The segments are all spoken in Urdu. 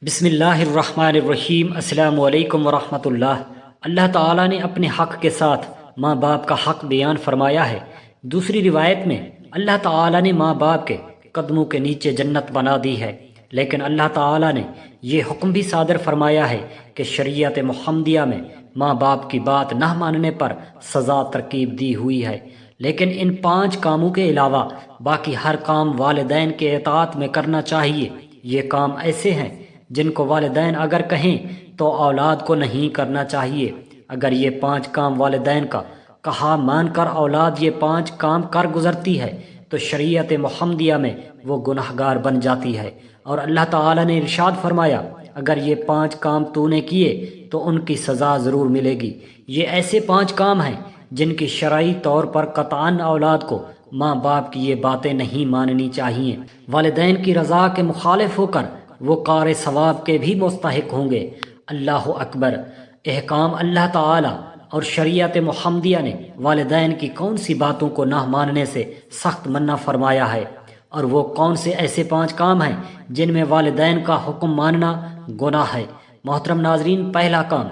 بسم اللہ الرحمن الرحیم۔ السلام علیکم ورحمۃ اللہ۔ اللہ تعالیٰ نے اپنے حق کے ساتھ ماں باپ کا حق بیان فرمایا ہے۔ دوسری روایت میں اللہ تعالیٰ نے ماں باپ کے قدموں کے نیچے جنت بنا دی ہے، لیکن اللہ تعالیٰ نے یہ حکم بھی صادر فرمایا ہے کہ شریعت محمدیہ میں ماں باپ کی بات نہ ماننے پر سزا ترتیب دی ہوئی ہے، لیکن ان 5 کاموں کے علاوہ باقی ہر کام والدین کے اطاعت میں کرنا چاہیے۔ یہ کام ایسے ہیں جن کو والدین اگر کہیں تو اولاد کو نہیں کرنا چاہیے۔ اگر یہ 5 کام والدین کا کہا مان کر اولاد یہ 5 کام کر گزرتی ہے تو شریعت محمدیہ میں وہ گنہگار بن جاتی ہے، اور اللہ تعالیٰ نے ارشاد فرمایا اگر یہ 5 کام تو نے کیے تو ان کی سزا ضرور ملے گی۔ یہ ایسے 5 کام ہیں جن کی شرعی طور پر قطعاً اولاد کو ماں باپ کی یہ باتیں نہیں ماننی چاہیے۔ والدین کی رضا کے مخالف ہو کر وہ کار ثواب کے بھی مستحق ہوں گے۔ اللہ اکبر۔ احکام اللہ تعالی اور شریعت محمدیہ نے والدین کی کون سی باتوں کو نہ ماننے سے سخت منع فرمایا ہے، اور وہ کون سے ایسے 5 کام ہیں جن میں والدین کا حکم ماننا گناہ ہے۔ محترم ناظرین، پہلا کام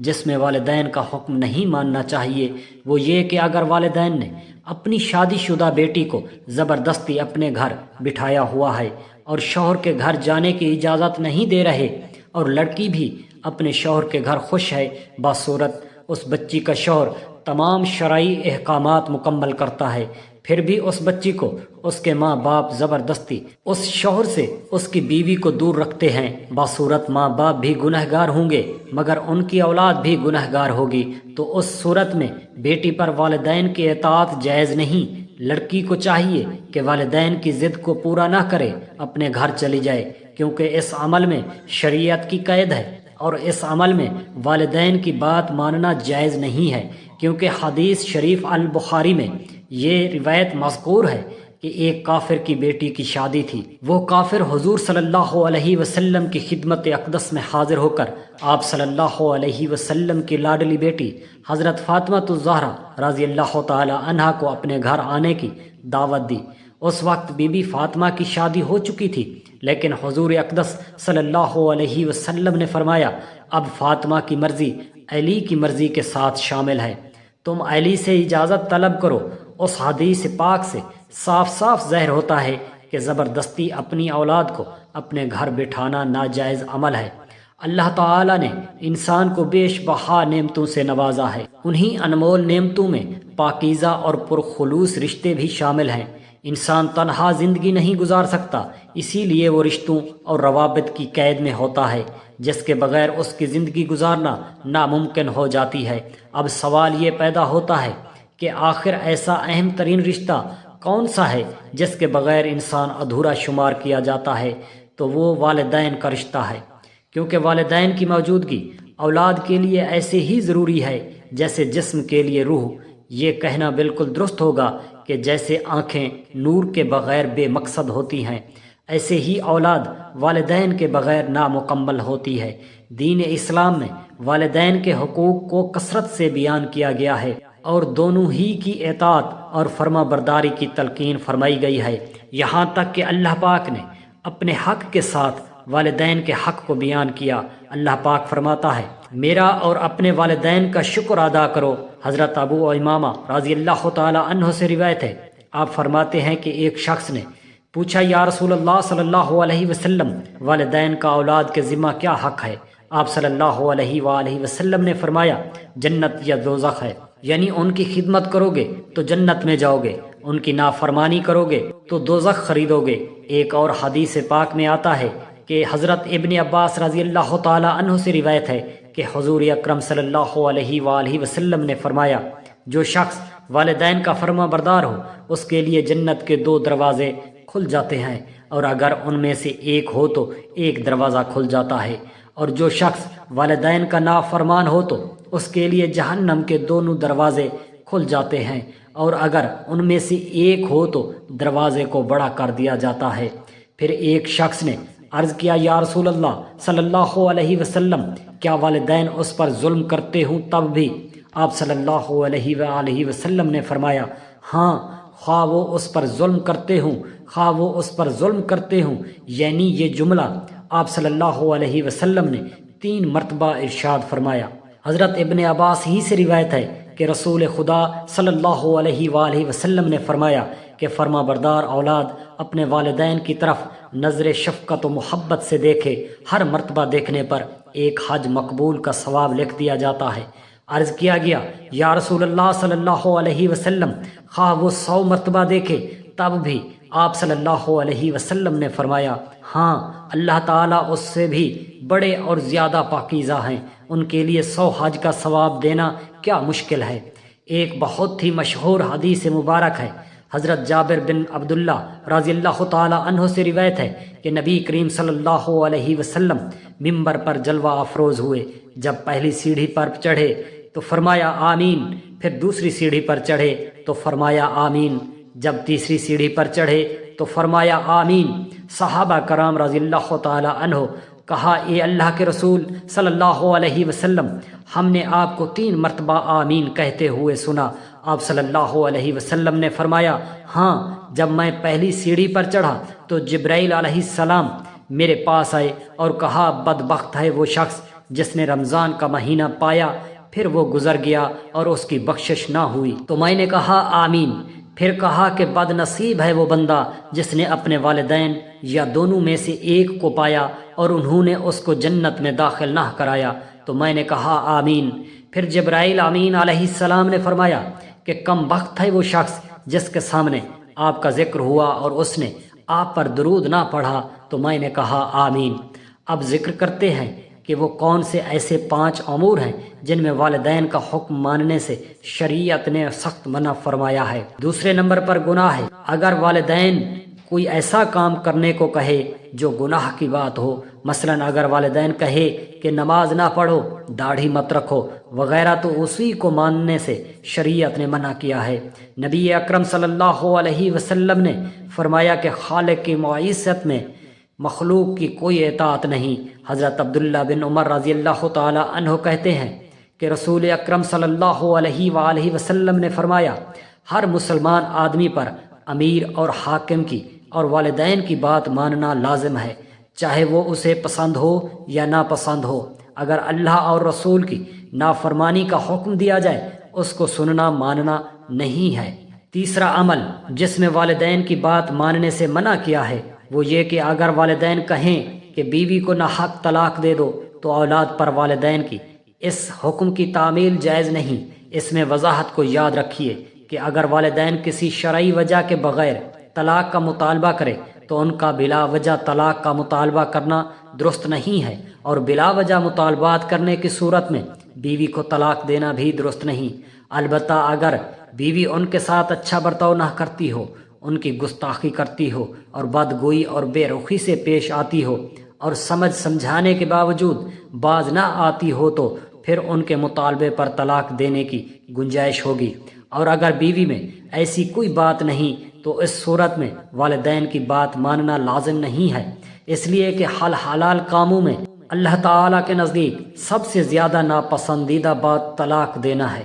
جس میں والدین کا حکم نہیں ماننا چاہیے وہ یہ کہ اگر والدین نے اپنی شادی شدہ بیٹی کو زبردستی اپنے گھر بٹھایا ہوا ہے اور شوہر کے گھر جانے کی اجازت نہیں دے رہے، اور لڑکی بھی اپنے شوہر کے گھر خوش ہے، باصورت اس بچی کا شوہر تمام شرعی احکامات مکمل کرتا ہے، پھر بھی اس بچی کو اس کے ماں باپ زبردستی اس شوہر سے اس کی بیوی کو دور رکھتے ہیں، باصورت ماں باپ بھی گنہگار ہوں گے مگر ان کی اولاد بھی گنہگار ہوگی۔ تو اس صورت میں بیٹی پر والدین کی اطاعت جائز نہیں۔ لڑکی کو چاہیے کہ والدین کی ضد کو پورا نہ کرے، اپنے گھر چلی جائے، کیونکہ اس عمل میں شریعت کی قید ہے، اور اس عمل میں والدین کی بات ماننا جائز نہیں ہے، کیونکہ حدیث شریف البخاری میں یہ روایت مذکور ہے کہ ایک کافر کی بیٹی کی شادی تھی۔ وہ کافر حضور صلی اللہ علیہ وسلم کی خدمت اقدس میں حاضر ہو کر آپ صلی اللہ علیہ وسلم کی لاڈلی بیٹی حضرت فاطمہ الزہرا رضی اللہ تعالی عنہا کو اپنے گھر آنے کی دعوت دی۔ اس وقت بی بی فاطمہ کی شادی ہو چکی تھی، لیکن حضور اقدس صلی اللہ علیہ وسلم نے فرمایا اب فاطمہ کی مرضی علی کی مرضی کے ساتھ شامل ہے، تم علی سے اجازت طلب کرو۔ اس حدیث پاک سے صاف صاف ظاہر ہوتا ہے کہ زبردستی اپنی اولاد کو اپنے گھر بٹھانا ناجائز عمل ہے۔ اللہ تعالیٰ نے انسان کو بیش بہا نعمتوں سے نوازا ہے، انہی انمول نعمتوں میں پاکیزہ اور پرخلوص رشتے بھی شامل ہیں۔ انسان تنہا زندگی نہیں گزار سکتا، اسی لیے وہ رشتوں اور روابط کی قید میں ہوتا ہے، جس کے بغیر اس کی زندگی گزارنا ناممکن ہو جاتی ہے۔ اب سوال یہ پیدا ہوتا ہے کہ آخر ایسا اہم ترین رشتہ کون سا ہے جس کے بغیر انسان ادھورا شمار کیا جاتا ہے؟ تو وہ والدین کا رشتہ ہے، کیونکہ والدین کی موجودگی اولاد کے لیے ایسے ہی ضروری ہے جیسے جسم کے لیے روح۔ یہ کہنا بالکل درست ہوگا کہ جیسے آنکھیں نور کے بغیر بے مقصد ہوتی ہیں، ایسے ہی اولاد والدین کے بغیر نامکمل ہوتی ہے۔ دین اسلام میں والدین کے حقوق کو کثرت سے بیان کیا گیا ہے، اور دونوں ہی کی اطاعت اور فرما برداری کی تلقین فرمائی گئی ہے، یہاں تک کہ اللہ پاک نے اپنے حق کے ساتھ والدین کے حق کو بیان کیا۔ اللہ پاک فرماتا ہے میرا اور اپنے والدین کا شکر ادا کرو۔ حضرت ابو امامہ رضی اللہ تعالی عنہ سے روایت ہے، آپ فرماتے ہیں کہ ایک شخص نے پوچھا یا رسول اللہ صلی اللہ علیہ وسلم، والدین کا اولاد کے ذمہ کیا حق ہے؟ آپ صلی اللہ علیہ وآلہ وسلم نے فرمایا جنت یا دوزخ ہے، یعنی ان کی خدمت کرو گے تو جنت میں جاؤ گے، ان کی نافرمانی کرو گے تو دوزخ خریدو گے۔ ایک اور حدیث پاک میں آتا ہے کہ حضرت ابن عباس رضی اللہ تعالی عنہ سے روایت ہے کہ حضور اکرم صلی اللہ علیہ وآلہ وسلم نے فرمایا جو شخص والدین کا فرما بردار ہو اس کے لیے جنت کے 2 دروازے کھل جاتے ہیں، اور اگر ان میں سے ایک ہو تو ایک دروازہ کھل جاتا ہے، اور جو شخص والدین کا نافرمان ہو تو اس کے لیے جہنم کے دونوں دروازے کھل جاتے ہیں، اور اگر ان میں سے ایک ہو تو دروازے کو بڑا کر دیا جاتا ہے۔ پھر ایک شخص نے عرض کیا یا رسول اللہ صلی اللہ علیہ وسلم، کیا والدین اس پر ظلم کرتے ہوں تب بھی؟ آپ صلی اللہ علیہ وآلہ وسلم نے فرمایا ہاں، خواہ وہ اس پر ظلم کرتے ہوں، خواہ وہ اس پر ظلم کرتے ہوں، یعنی یہ جملہ آپ صلی اللہ علیہ وسلم نے 3 مرتبہ ارشاد فرمایا۔ حضرت ابن عباس ہی سے روایت ہے کہ رسول خدا صلی اللہ علیہ وآلہ وسلم نے فرمایا کہ فرما بردار اولاد اپنے والدین کی طرف نظر شفقت و محبت سے دیکھے، ہر مرتبہ دیکھنے پر ایک حج مقبول کا ثواب لکھ دیا جاتا ہے۔ عرض کیا گیا، یا رسول اللہ صلی اللہ علیہ وسلم، خواہ وہ 100 مرتبہ دیکھے تب بھی؟ آپ صلی اللہ علیہ وسلم نے فرمایا، ہاں، اللہ تعالیٰ اس سے بھی بڑے اور زیادہ پاکیزہ ہیں، ان کے لیے 100 حج کا ثواب دینا کیا مشکل ہے۔ ایک بہت ہی مشہور حدیث مبارک ہے، حضرت جابر بن عبداللہ رضی اللہ تعالی عنہ سے روایت ہے کہ نبی کریم صلی اللہ علیہ وسلم ممبر پر جلوہ افروز ہوئے۔ جب پہلی سیڑھی پر چڑھے تو فرمایا آمین، پھر دوسری سیڑھی پر چڑھے تو فرمایا آمین، جب تیسری سیڑھی پر چڑھے تو فرمایا آمین۔ صحابہ کرام رضی اللہ تعالی عنہ کہا، اے اللہ کے رسول صلی اللہ علیہ وسلم، ہم نے آپ کو 3 مرتبہ آمین کہتے ہوئے سنا۔ آپ صلی اللہ علیہ وسلم نے فرمایا، ہاں، جب میں پہلی سیڑھی پر چڑھا تو جبرائیل علیہ السلام میرے پاس آئے اور کہا، بدبخت ہے وہ شخص جس نے رمضان کا مہینہ پایا پھر وہ گزر گیا اور اس کی بخشش نہ ہوئی۔ تو میں نے کہا آمین۔ پھر کہا کہ بد نصیب ہے وہ بندہ جس نے اپنے والدین یا دونوں میں سے ایک کو پایا اور انہوں نے اس کو جنت میں داخل نہ کرایا۔ تو میں نے کہا آمین۔ پھر جبرائیل امین علیہ السلام نے فرمایا کہ کم بخت ہے وہ شخص جس کے سامنے آپ کا ذکر ہوا اور اس نے آپ پر درود نہ پڑھا۔ تو میں نے کہا آمین۔ اب ذکر کرتے ہیں کہ وہ کون سے ایسے 5 امور ہیں جن میں والدین کا حکم ماننے سے شریعت نے سخت منع فرمایا ہے۔ دوسرے نمبر پر گناہ ہے۔ اگر والدین کوئی ایسا کام کرنے کو کہے جو گناہ کی بات ہو، مثلا اگر والدین کہے کہ نماز نہ پڑھو، داڑھی مت رکھو وغیرہ، تو اسی کو ماننے سے شریعت نے منع کیا ہے۔ نبی اکرم صلی اللہ علیہ وسلم نے فرمایا کہ خالق کی معیشت میں مخلوق کی کوئی اطاعت نہیں۔ حضرت عبداللہ بن عمر رضی اللہ تعالی عنہ کہتے ہیں کہ رسول اکرم صلی اللہ علیہ وآلہ وسلم نے فرمایا، ہر مسلمان آدمی پر امیر اور حاکم کی اور والدین کی بات ماننا لازم ہے، چاہے وہ اسے پسند ہو یا ناپسند ہو۔ اگر اللہ اور رسول کی نافرمانی کا حکم دیا جائے، اس کو سننا ماننا نہیں ہے۔ تیسرا عمل جس میں والدین کی بات ماننے سے منع کیا ہے وہ یہ کہ اگر والدین کہیں کہ بیوی کو ناحق طلاق دے دو تو اولاد پر والدین کی اس حکم کی تعمیل جائز نہیں۔ اس میں وضاحت کو یاد رکھیے کہ اگر والدین کسی شرعی وجہ کے بغیر طلاق کا مطالبہ کرے تو ان کا بلا وجہ طلاق کا مطالبہ کرنا درست نہیں ہے، اور بلا وجہ مطالبات کرنے کی صورت میں بیوی کو طلاق دینا بھی درست نہیں۔ البتہ اگر بیوی ان کے ساتھ اچھا برتاؤ نہ کرتی ہو، ان کی گستاخی کرتی ہو اور بدگوئی اور بے رخی سے پیش آتی ہو اور سمجھ سمجھانے کے باوجود باز نہ آتی ہو، تو پھر ان کے مطالبے پر طلاق دینے کی گنجائش ہوگی۔ اور اگر بیوی میں ایسی کوئی بات نہیں تو اس صورت میں والدین کی بات ماننا لازم نہیں ہے، اس لیے کہ حلال کاموں میں اللہ تعالیٰ کے نزدیک سب سے زیادہ ناپسندیدہ بات طلاق دینا ہے۔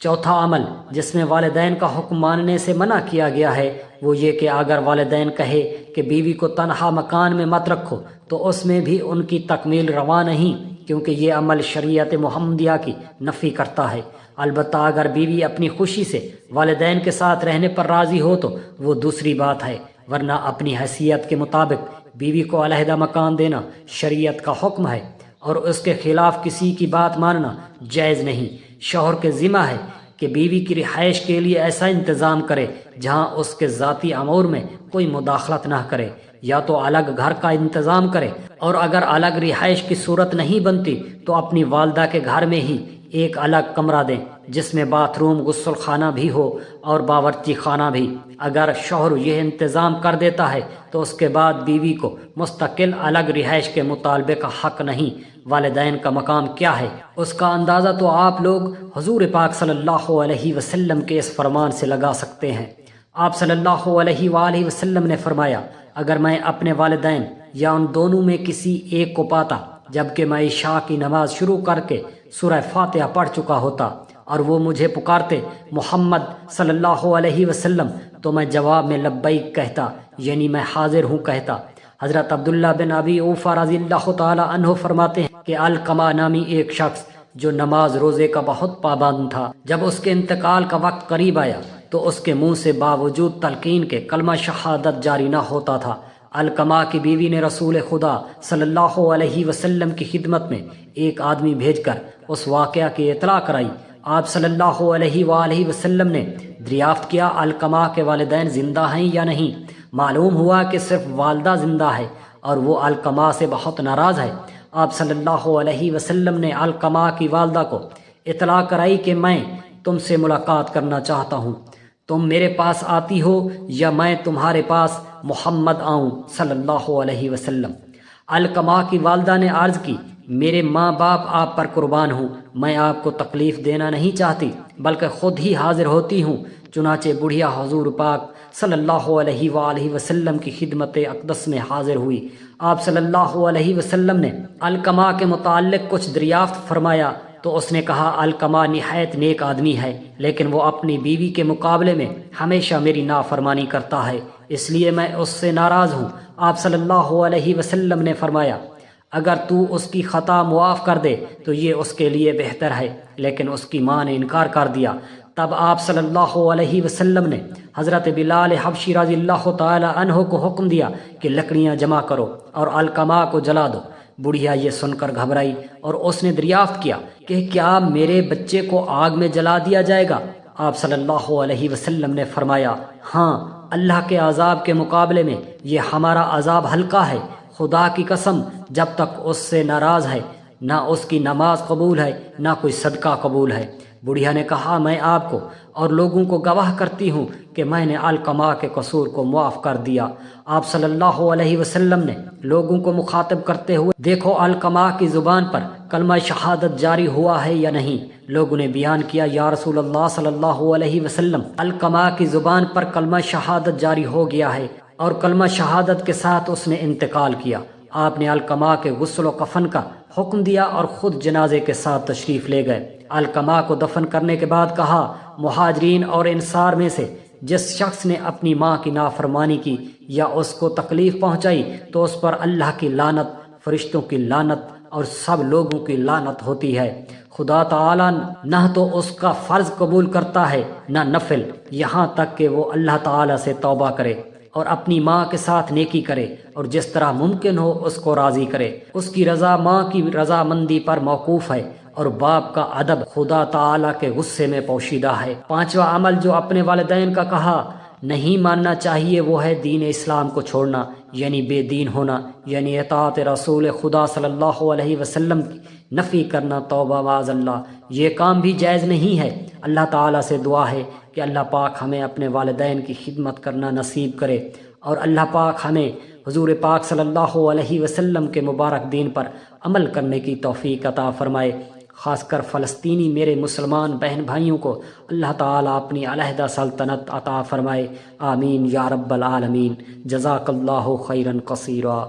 چوتھا عمل جس میں والدین کا حکم ماننے سے منع کیا گیا ہے وہ یہ کہ اگر والدین کہے کہ بیوی کو تنہا مکان میں مت رکھو تو اس میں بھی ان کی تکمیل روا نہیں، کیونکہ یہ عمل شریعت محمدیہ کی نفی کرتا ہے۔ البتہ اگر بیوی اپنی خوشی سے والدین کے ساتھ رہنے پر راضی ہو تو وہ دوسری بات ہے، ورنہ اپنی حیثیت کے مطابق بیوی کو علیحدہ مکان دینا شریعت کا حکم ہے، اور اس کے خلاف کسی کی بات ماننا جائز نہیں۔ شوہر کے ذمہ ہے کہ بیوی کی رہائش کے لیے ایسا انتظام کرے جہاں اس کے ذاتی امور میں کوئی مداخلت نہ کرے، یا تو الگ گھر کا انتظام کرے، اور اگر الگ رہائش کی صورت نہیں بنتی تو اپنی والدہ کے گھر میں ہی ایک الگ کمرہ دیں جس میں باتھ روم، غسل خانہ بھی ہو اور باورچی خانہ بھی۔ اگر شوہر یہ انتظام کر دیتا ہے تو اس کے بعد بیوی کو مستقل الگ رہائش کے مطالبے کا حق نہیں۔ والدین کا مقام کیا ہے اس کا اندازہ تو آپ لوگ حضور پاک صلی اللہ علیہ وسلم کے اس فرمان سے لگا سکتے ہیں۔ آپ صلی اللہ علیہ وآلہ وسلم نے فرمایا، اگر میں اپنے والدین یا ان دونوں میں کسی ایک کو پاتا جبکہ میں عشاء کی نماز شروع کر کے سورہ فاتحہ پڑھ چکا ہوتا اور وہ مجھے پکارتے محمد صلی اللہ علیہ وسلم، تو میں جواب میں لبیک کہتا، یعنی میں حاضر ہوں کہتا۔ حضرت عبداللہ بن ابی اوفا رضی اللہ تعالی عنہ فرماتے ہیں کہ علقمہ نامی ایک شخص جو نماز روزے کا بہت پابند تھا، جب اس کے انتقال کا وقت قریب آیا تو اس کے منہ سے باوجود تلقین کے کلمہ شہادت جاری نہ ہوتا تھا۔ علقمہ کی بیوی نے رسول خدا صلی اللہ علیہ وسلم کی خدمت میں ایک آدمی بھیج کر اس واقعہ کی اطلاع کرائی۔ آپ صلی اللہ علیہ وآلہ وسلم نے دریافت کیا علقمہ کے والدین زندہ ہیں یا نہیں۔ معلوم ہوا کہ صرف والدہ زندہ ہے اور وہ علقمہ سے بہت ناراض ہے۔ آپ صلی اللہ علیہ وسلم نے علقمہ کی والدہ کو اطلاع کرائی کہ میں تم سے ملاقات کرنا چاہتا ہوں، تم میرے پاس آتی ہو یا میں تمہارے پاس محمد آؤں صلی اللہ علیہ وسلم۔ علقمہ کی والدہ نے عرض کی، میرے ماں باپ آپ پر قربان ہوں، میں آپ کو تکلیف دینا نہیں چاہتی بلکہ خود ہی حاضر ہوتی ہوں۔ چنانچہ بڑھیا حضور پاک صلی اللہ علیہ وآلہ وسلم کی خدمت اقدس میں حاضر ہوئی۔ آپ صلی اللہ علیہ وسلم نے علقمہ کے متعلق کچھ دریافت فرمایا تو اس نے کہا، علقمہ نہایت نیک آدمی ہے، لیکن وہ اپنی بیوی کے مقابلے میں ہمیشہ میری نافرمانی کرتا ہے، اس لیے میں اس سے ناراض ہوں۔ آپ صلی اللہ علیہ وسلم نے فرمایا، اگر تو اس کی خطا معاف کر دے تو یہ اس کے لیے بہتر ہے، لیکن اس کی ماں نے انکار کر دیا۔ تب آپ صلی اللہ علیہ وسلم نے حضرت بلال حبشی رضی اللہ تعالی عنہ کو حکم دیا کہ لکڑیاں جمع کرو اور علقمہ کو جلا دو۔ بڑھیا یہ سن کر گھبرائی اور اس نے دریافت کیا کہ کیا میرے بچے کو آگ میں جلا دیا جائے گا؟ آپ صلی اللہ علیہ وسلم نے فرمایا، ہاں، اللہ کے عذاب کے مقابلے میں یہ ہمارا عذاب ہلکا ہے۔ خدا کی قسم، جب تک اس سے ناراض ہے نہ اس کی نماز قبول ہے نہ کوئی صدقہ قبول ہے۔ بڑھیا نے کہا، میں آپ کو اور لوگوں کو گواہ کرتی ہوں کہ میں نے علقمہ کے قصور کو معاف کر دیا۔ آپ صلی اللہ علیہ وسلم نے لوگوں کو مخاطب کرتے ہوئے، دیکھو علقمہ کی زبان پر کلمہ شہادت جاری ہوا ہے یا نہیں؟ لوگوں نے بیان کیا، یا رسول اللہ صلی اللہ علیہ وسلم، علقمہ کی زبان پر کلمہ شہادت جاری ہو گیا ہے اور کلمہ شہادت کے ساتھ اس نے انتقال کیا۔ آپ نے علقمہ کے غسل و کفن کا حکم دیا اور خود جنازے کے ساتھ تشریف لے گئے۔ علقمہ کو دفن کرنے کے بعد کہا، مہاجرین اور انصار میں سے جس شخص نے اپنی ماں کی نافرمانی کی یا اس کو تکلیف پہنچائی تو اس پر اللہ کی لعنت، فرشتوں کی لعنت اور سب لوگوں کی لعنت ہوتی ہے۔ خدا تعالیٰ نہ تو اس کا فرض قبول کرتا ہے نہ نفل، یہاں تک کہ وہ اللہ تعالیٰ سے توبہ کرے اور اپنی ماں کے ساتھ نیکی کرے اور جس طرح ممکن ہو اس کو راضی کرے۔ اس کی رضا ماں کی رضامندی پر موقوف ہے اور باپ کا ادب خدا تعالیٰ کے غصے میں پوشیدہ ہے۔ پانچواں عمل جو اپنے والدین کا کہا نہیں ماننا چاہیے وہ ہے دین اسلام کو چھوڑنا، یعنی بے دین ہونا، یعنی اطاعت رسول خدا صلی اللہ علیہ وسلم کی نفی کرنا۔ توبہ معاذ اللہ، یہ کام بھی جائز نہیں ہے۔ اللہ تعالیٰ سے دعا ہے کہ اللہ پاک ہمیں اپنے والدین کی خدمت کرنا نصیب کرے اور اللہ پاک ہمیں حضور پاک صلی اللہ علیہ وسلم کے مبارک دین پر عمل کرنے کی توفیق عطا فرمائے۔ خاص کر فلسطینی میرے مسلمان بہن بھائیوں کو اللہ تعالیٰ اپنی علیحدہ سلطنت عطا فرمائے، آمین یا رب العالمین۔ جزاک اللہ خیرا کثیرا۔